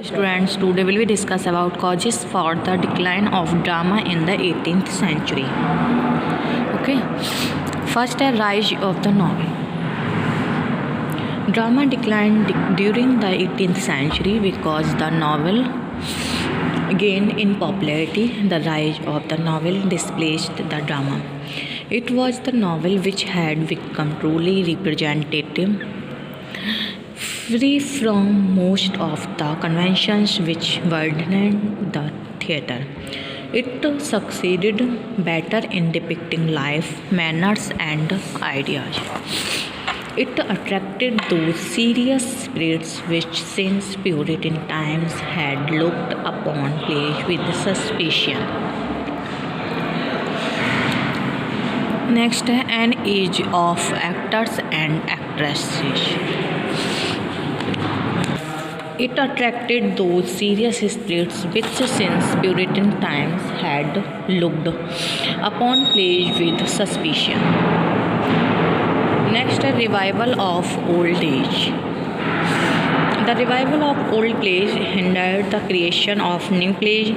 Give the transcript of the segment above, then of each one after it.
Students, today will we discuss about causes for the decline of drama in the 18th century. Okay, first a rise of the novel. Drama declined during the 18th century because the novel gained in popularity. The rise of the novel displaced the drama. It was the novel which had become truly representative, free from most of the conventions which burdened the theatre. It succeeded better in depicting life, manners, and ideas. It attracted those serious spirits which since Puritan times had looked upon plays with suspicion. Next, an age of actors and actresses. It attracted those serious spirits which since Puritan times had looked upon plays with suspicion. Next, a revival of old age. The revival of old plays hindered the creation of new plays.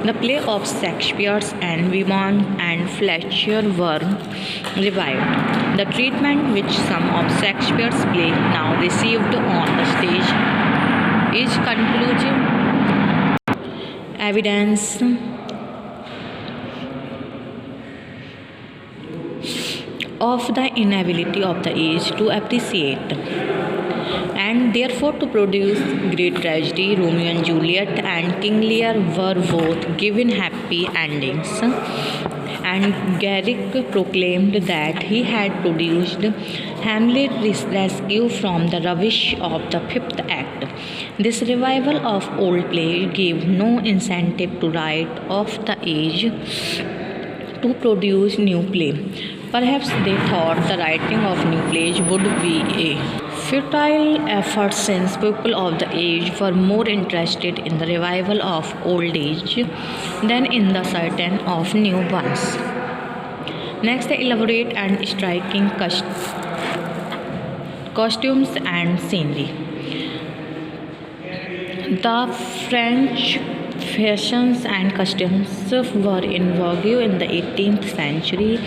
The play of Shakespeare's and Vivant and Fletcher were revived. The treatment which some of Shakespeare's plays now received on the stage is conclusive evidence of the inability of the age to appreciate and therefore to produce great tragedy. Romeo and Juliet and King Lear were both given happy endings, and Garrick proclaimed that he had produced Hamlet's rescue from the rubbish of the fifth act. This revival of old plays gave no incentive to write of the age to produce new play. Perhaps they thought the writing of new plays would be a futile effort since people of the age were more interested in the revival of old age than in the certain of new ones. Next, the elaborate and striking costumes and scenery. The French fashions and customs were in vogue in the 18th century.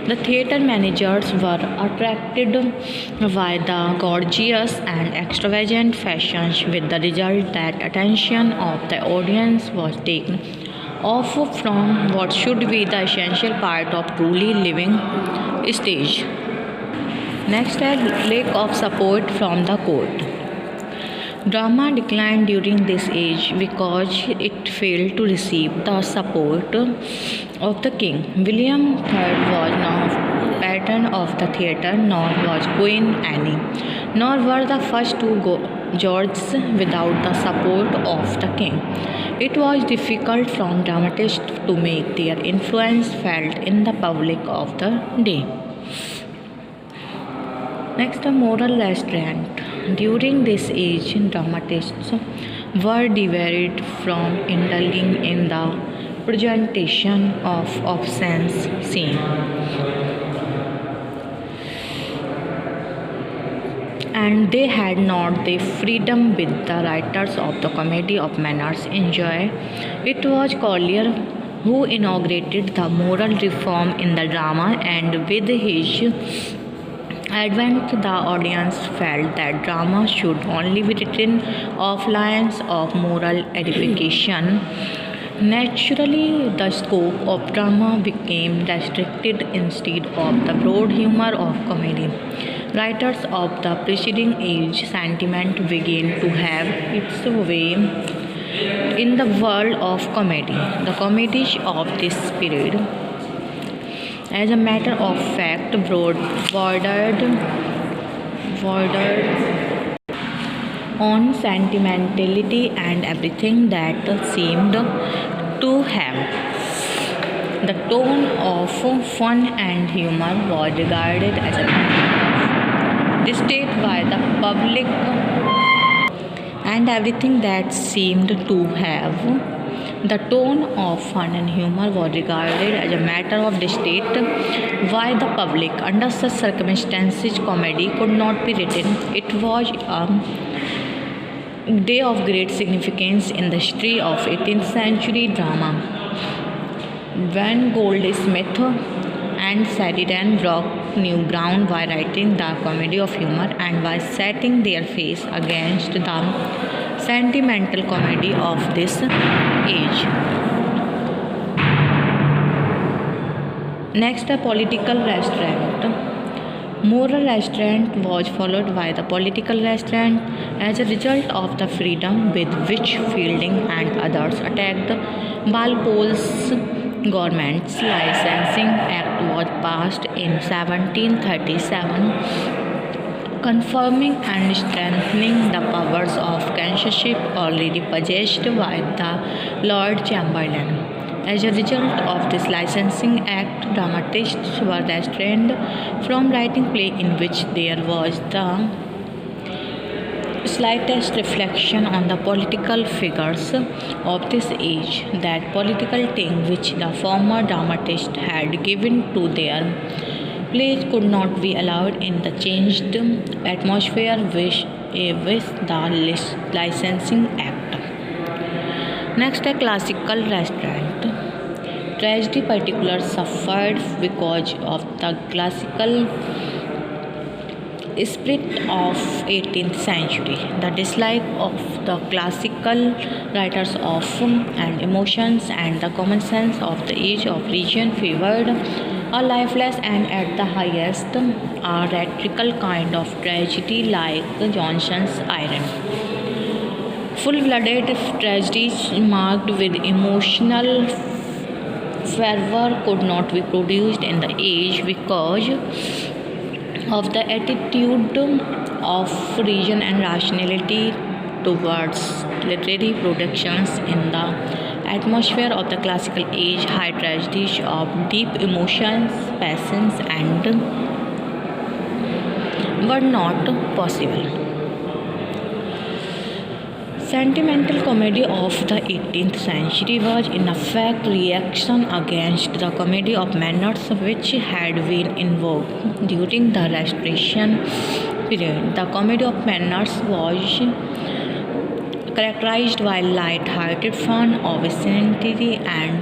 The theatre managers were attracted by the gorgeous and extravagant fashions, with the result that attention of the audience was taken off from what should be the essential part of truly living stage. Next, a lack of support from the court. Drama declined during this age because it failed to receive the support of the king. William III was no patron of the theatre, nor was Queen Anne, nor were the first two Georges without the support of the king. It was difficult for dramatists to make their influence felt in the public of the day. Next, the moral restraint. During this age, dramatists were debarred from indulging in the presentation of obscene scenes, and they had not the freedom with the writers of the Comedy of Manners enjoy. It was Collier who inaugurated the moral reform in the drama, and with his advent, the audience felt that drama should only be written of lines of moral edification. Naturally, the scope of drama became restricted instead of the broad humor of comedy. Writers of the preceding age sentiment began to have its way in the world of comedy. The comedies of this period, as a matter of fact, bordered on sentimentality, and everything that seemed to have the tone of fun and humor was regarded as a matter of distaste by the public, and everything that seemed to have the tone of fun and humor was regarded as a matter of distaste by the public. Under such circumstances, comedy could not be written. It was a day of great significance in the history of 18th century drama, when Goldsmith and Sheridan broke new ground by writing the comedy of humor and by setting their face against the sentimental comedy of this age. Next, a political restraint. Moral restraint was followed by the political restraint as a result of the freedom with which Fielding and others attacked Walpole's government's licensing act was passed in 1737, confirming and strengthening the powers of censorship already possessed by the Lord Chamberlain. As a result of this licensing act, dramatists were restrained from writing plays in which there was the slightest reflection on the political figures of this age. That political tone which the former dramatists had given to their plays could not be allowed in the changed atmosphere with the licensing act. Next, a classical restraint. Tragedy particularly suffered because of the classical spirit of 18th century. The dislike of the classical writers of and emotions and the common sense of the age of region favored a lifeless and at the highest a rhetorical kind of tragedy like Johnson's Iron. Full-blooded tragedies marked with emotional fervor could not be produced in the age because of the attitude of reason and rationality towards literary productions in the atmosphere of the classical age. High tragedies of deep emotions, passions, and were not possible. Sentimental comedy of the 18th century was in effect reaction against the comedy of manners which had been in vogue during the Restoration period. The comedy of manners was characterized by light-hearted fun, obscenity, and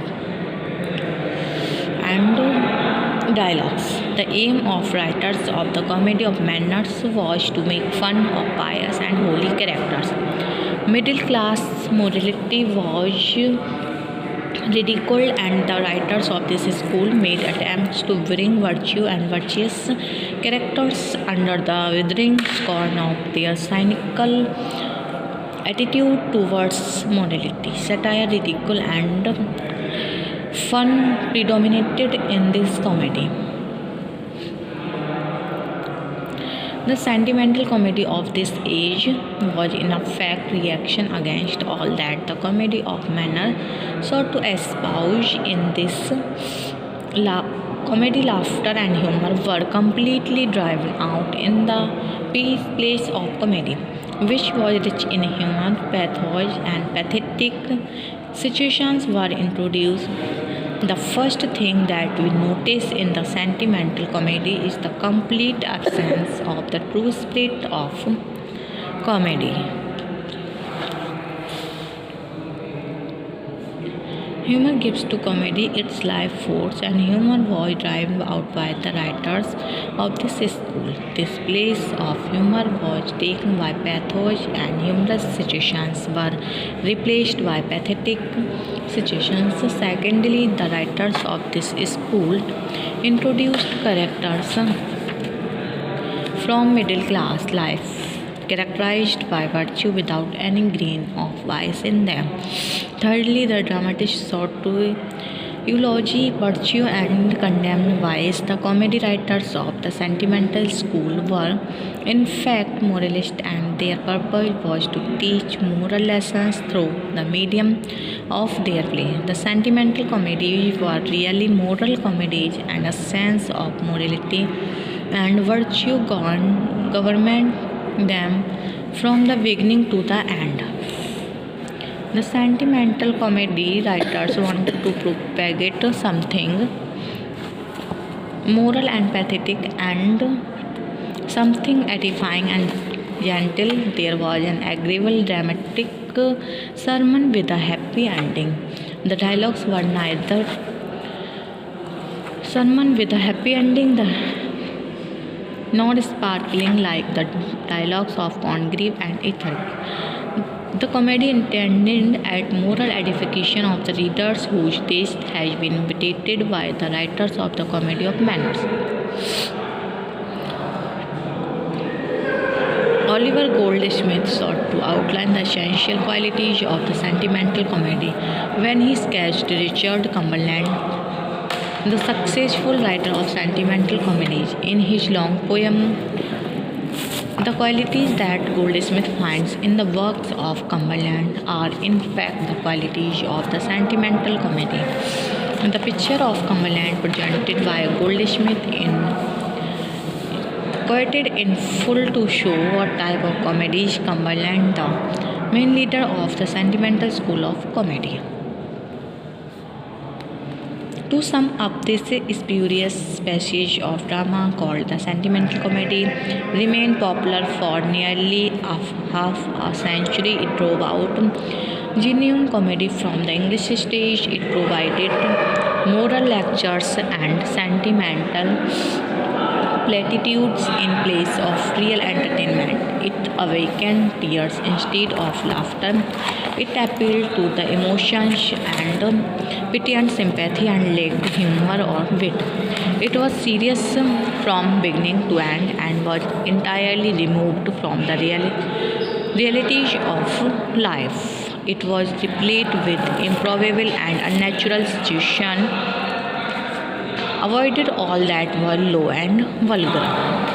dialogues. The aim of writers of the comedy of manners was to make fun of pious and holy characters. Middle class morality was ridiculed, and the writers of this school made attempts to bring virtue and virtuous characters under the withering scorn of their cynical attitude towards morality. Satire, ridicule, and fun predominated in this comedy. The sentimental comedy of this age was in effect reaction against all that the comedy of manner sought to espouse. In this comedy, laughter and humor were completely driven out in the place of comedy, which was rich in human pathos and pathetic situations were introduced. The first thing that we notice in the sentimental comedy is the complete absence of the true spirit of comedy. Humor gives to comedy its life force, and humor was driven out by the writers of this school. This place of humor was taken by pathos, and humorous situations were replaced by pathetic situations. Secondly, the writers of this school introduced characters from middle class life, characterized by virtue without any grain of vice in them. Thirdly, the dramatists sought to eulogy virtue and condemn vice. The comedy writers of the sentimental school were, in fact, moralists, and their purpose was to teach moral lessons through the medium of their play. The sentimental comedies were really moral comedies, and a sense of morality and virtue government them from the beginning to the end. The sentimental comedy writers wanted to propagate something moral and pathetic and something edifying and gentle. There was an agreeable dramatic sermon with a happy ending. The dialogues were neither sermon with a happy ending, not sparkling like the dialogues of Congreve and Ethelred. The comedy intended at moral edification of the readers whose taste has been imitated by the writers of the Comedy of Manners. Oliver Goldsmith sought to outline the essential qualities of the sentimental comedy when he sketched Richard Cumberland, the successful writer of sentimental comedies, in his long poem. The qualities that Goldsmith finds in the works of Cumberland are in fact the qualities of the sentimental comedy. The picture of Cumberland presented by Goldsmith in quoted in full to show what type of comedy is Cumberland, the main leader of the sentimental school of comedy. To sum up, this spurious species of drama called the sentimental comedy remained popular for nearly half a century. It drove out genuine comedy from the English stage. It provided moral lectures and sentimental platitudes in place of real entertainment. It awakened tears instead of laughter. It appealed to the emotions and pity and sympathy and lacked humor or wit. It was serious from beginning to end and was entirely removed from the realities of life. It was replete with improbable and unnatural situations, avoided all that were low and vulgar.